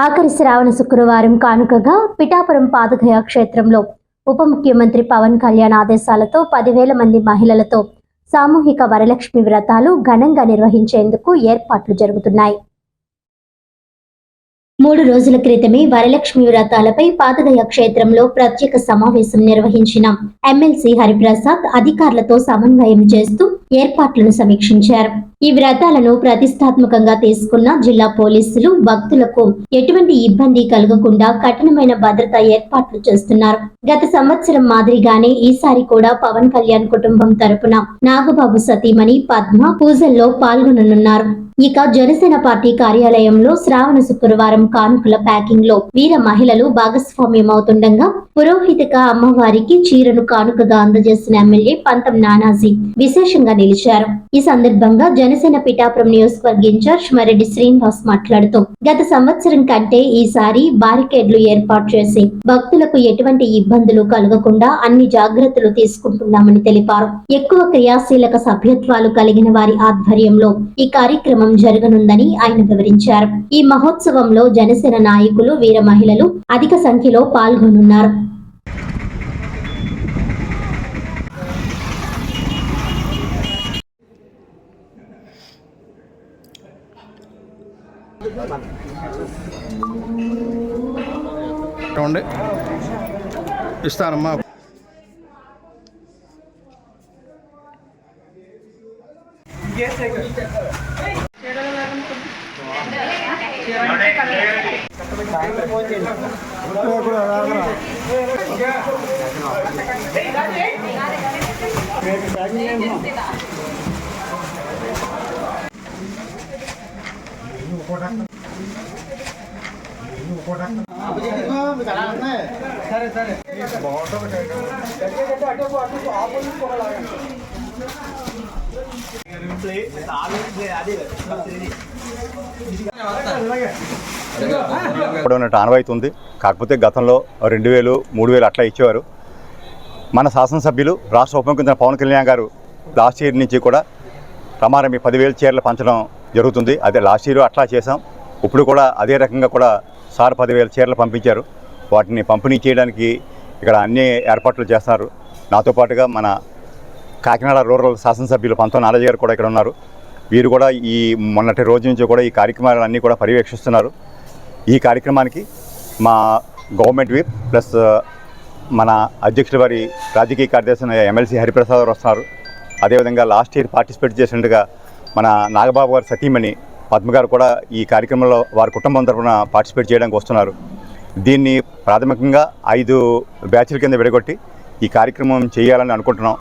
ఆఖరి శ్రావణ శుక్రవారం కానుకగా పిఠాపురం పాదగయ క్షేత్రంలో ఉప ముఖ్యమంత్రి పవన్ కళ్యాణ్ ఆదేశాలతో 10,000 మంది మహిళలతో సామూహిక వరలక్ష్మి వ్రతాలు ఘనంగా నిర్వహించేందుకు ఏర్పాట్లు జరుగుతున్నాయి. 3 రోజుల క్రితమే వరలక్ష్మి వ్రతాలపై పాదగయ క్షేత్రంలో ప్రత్యేక సమావేశం నిర్వహించిన ఎమ్మెల్సీ హరిప్రసాద్ అధికారులతో సమన్వయం చేస్తూ ఏర్పాట్లను సమీక్షించారు. ఈ వ్రతాలను ప్రతిష్టాత్మకంగా తీసుకున్న జిల్లా పోలీసులు భక్తులకు ఎటువంటి ఇబ్బంది కలగకుండా కఠినమైన భద్రతా ఏర్పాట్లు చేస్తున్నారు. గత సంవత్సరం మాదిరిగానే ఈసారి కూడా పవన్ కళ్యాణ్ కుటుంబం తరపున నాగబాబు సతీమణి పద్మ పూజల్లో పాల్గొననున్నారు. ఇక జనసేన పార్టీ కార్యాలయంలో శ్రావణ శుక్రవారం కానుకల ప్యాకింగ్ లో వీర మహిళలు భాగస్వామ్యం అవుతుండగా పురోహితక అమ్మవారికి చీరను కానుకగా అందజేసిన ఎమ్మెల్యే పంతం నానాజీ విశేషంగా నిలిచారు. ఈ సందర్భంగా జనసేన పిఠాపురం నియోజకవర్గ ఇన్ఛార్జ్ మరెడ్డి శ్రీనివాస్ మాట్లాడుతూ గత సంవత్సరం కంటే ఈసారి బారికేడ్లు ఏర్పాటు చేసి భక్తులకు ఎటువంటి ఇబ్బందులు కలగకుండా అన్ని జాగ్రత్తలు తీసుకుంటున్నామని తెలిపారు. ఎక్కువ క్రియాశీలక సభ్యత్వాలు కలిగిన వారి ఆధ్వర్యంలో ఈ కార్యక్రమం జరగనుందని ఆయన వివరించారు. ఈ మహోత్సవంలో జనసేన నాయకులు వీర మహిళలు అధిక సంఖ్యలో పాల్గొనున్నారు. ఇస్తానమ్మా. సరే సరే ఆనవాయితీ ఉంది. కాకపోతే గతంలో 2,000, 3,000 అట్లా ఇచ్చేవారు. మన శాసనసభ్యులు రాష్ట్ర ఉప ముఖ్యమంత్రి పవన్ కళ్యాణ్ గారు లాస్ట్ ఇయర్ నుంచి కూడా రమారమి 10,000 చీరలు పంచడం జరుగుతుంది. అదే లాస్ట్ ఇయర్ అట్లా చేసాం. ఇప్పుడు కూడా అదే రకంగా కూడా సార్ 10,000 చీరలు పంపించారు. వాటిని పంపిణీ చేయడానికి ఇక్కడ అన్ని ఏర్పాట్లు చేస్తున్నారు. నాతో పాటుగా మన కాకినాడ రూరల్ శాసనసభ్యులు పంతం నారాజు గారు కూడా ఇక్కడ ఉన్నారు. వీరు కూడా ఈ మొన్నటి రోజు నుంచి కూడా ఈ కార్యక్రమాలన్నీ కూడా పర్యవేక్షిస్తున్నారు. ఈ కార్యక్రమానికి మా గవర్నమెంట్ వీప్ ప్లస్ మన అధ్యక్షుల వారి రాజకీయ కార్యదర్శి ఎమ్మెల్సీ హరిప్రసాద్ గారు వస్తున్నారు. అదేవిధంగా లాస్ట్ ఇయర్ పార్టిసిపేట్ చేసినట్టుగా మన నాగబాబు గారి సతీమణి పద్మ గారు కూడా ఈ కార్యక్రమంలో వారి కుటుంబం తరఫున పార్టిసిపేట్ చేయడానికి వస్తున్నారు. దీన్ని ప్రాథమికంగా 5 బ్యాచ్ల కింద విడగొట్టి ఈ కార్యక్రమం చేయాలని అనుకుంటున్నాం.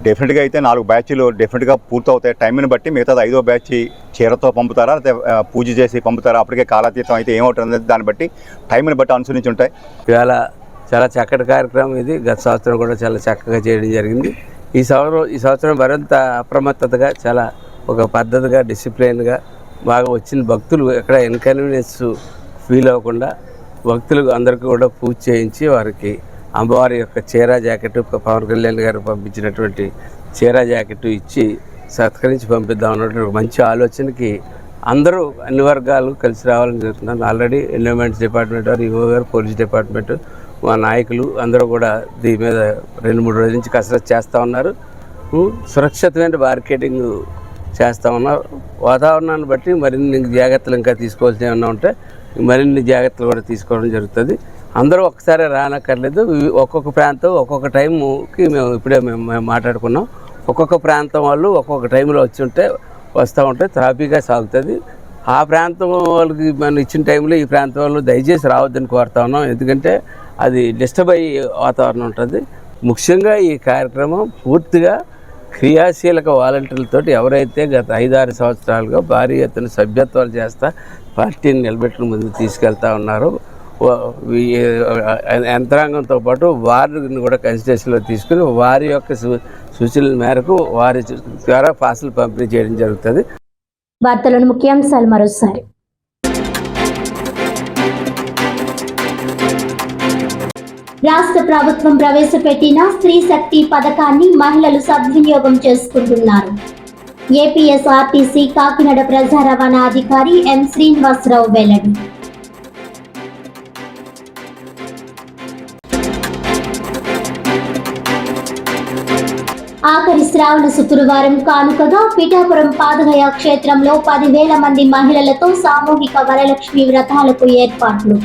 డెఫినెట్గా అయితే 4 బ్యాచ్లు డెఫినెట్గా పూర్తవుతాయి. టైంని బట్టి మిగతాది 5వ బ్యాచ్ చీరతో పంపుతారా, లేకపోతే పూజ చేసి పంపుతారా, అప్పటికే కాలాతీతం అయితే ఏమవుతుంది దాన్ని బట్టి టైంని బట్టి అనుసరించి ఉంటాయి. ఇవాళ చాలా చక్కటి కార్యక్రమం ఇది. గత సంవత్సరం కూడా చాలా చక్కగా చేయడం జరిగింది. ఈ సంవత్సరం మరింత అప్రమత్తతగా చాలా ఒక పద్ధతిగా డిసిప్లిన్గా బాగా వచ్చిన భక్తులు ఎక్కడ ఇన్కన్వీనియన్స్ ఫీల్ అవ్వకుండా భక్తులు అందరికీ కూడా పూజ చేయించి వారికి అమ్మవారి యొక్క చీర జాకెట్ పవన్ కళ్యాణ్ గారు పంపించినటువంటి చీర జాకెట్ ఇచ్చి సత్కరించి పంపిద్దాం అన్నటువంటి ఒక మంచి ఆలోచనకి అందరూ అన్ని వర్గాలు కలిసి రావాలని చెప్తున్నాను. ఆల్రెడీ ఎన్విరాన్మెంట్ డిపార్ట్మెంట్ వారు, ఈఓ గారు, పోలీస్ డిపార్ట్మెంట్, మా నాయకులు అందరూ కూడా దీని మీద 2-3 రోజుల నుంచి కసరత్తు చేస్తూ ఉన్నారు. సురక్షితమైన బార్కెటింగ్ చేస్తూ ఉన్నారు. వాతావరణాన్ని బట్టి మరిన్ని జాగ్రత్తలు ఇంకా తీసుకోవాల్సి ఏమన్నా ఉంటే మరిన్ని జాగ్రత్తలు కూడా తీసుకోవడం జరుగుతుంది. అందరూ ఒక్కసారి రానక్కర్లేదు. ఒక్కొక్క ప్రాంతం ఒక్కొక్క టైంకి మేము మాట్లాడుకున్నాం. ఒక్కొక్క ప్రాంతం వాళ్ళు ఒక్కొక్క టైంలో వస్తూ ఉంటే ట్రాఫిక్గా సాగుతుంది. ఆ ప్రాంతం వాళ్ళకి మనం ఇచ్చిన టైంలో ఈ ప్రాంతం వాళ్ళు దయచేసి రావద్దని కోరుతా ఉన్నాం. ఎందుకంటే అది డిస్టర్బ్ అయ్యే వాతావరణం ఉంటుంది. ముఖ్యంగా ఈ కార్యక్రమం పూర్తిగా క్రియాశీలక వాలంటీర్లతో ఎవరైతే గత 5-6 సంవత్సరాలుగా భారీ ఎత్తున సభ్యత్వాలు చేస్తా పార్టీని నిలబెట్టుకుని ముందుకు తీసుకెళ్తా ఉన్నారు. యంత్రాంగంతో పాటు వారిని కూడా కన్సిడరేషన్లో తీసుకుని వారి యొక్క సూచనల మేరకు వారి ద్వారా పాసులు పంపిణీ చేయడం జరుగుతుంది. వార్తలను ముఖ్యాంశాలు మరోసారి. రాష్ట్ర ప్రభుత్వం ప్రవేశపెట్టిన స్త్రీ శక్తి పథకాన్ని మహిళలు సద్వినియోగం చేసుకుంటున్నారు. ఏపీఎస్ఆర్టీసీ కాకినాడ ప్రజా రవాణా అధికారి ఎం శ్రీనివాసరావు వెల్లడి. శ్రావణ శుక్రవారం కానుకగా పిఠాపురం పాదగయ క్షేత్రంలో 10,000 మంది మహిళలతో సామూహిక వరలక్ష్మి వ్రతాలకు ఏర్పాట్లు.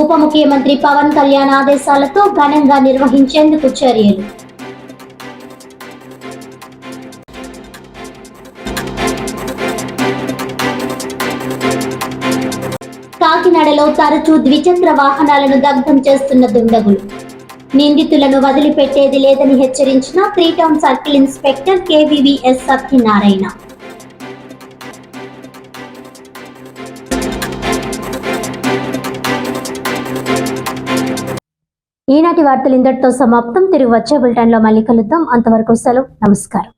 ఉప ముఖ్యమంత్రి పవన్ కళ్యాణ్ ఆదేశాలతో ఘనంగా నిర్వహించేందుకు చర్యలు. కాకినాడలో తరచూ ద్విచక్ర వాహనాలను దగ్ధం చేస్తున్న దుండగులు. నిందితులను వదిలిపెట్టేది లేదని హెచ్చరించిన 3 town circle inspector KVVS Satyanarayana. ఈనాటి వార్తలు ఇంతటితో సమాప్తం. తిరిగి వచ్చే బులెటిన్లో మళ్ళీ కలుద్దాం. అంతవరకు సెలవు. నమస్కారం.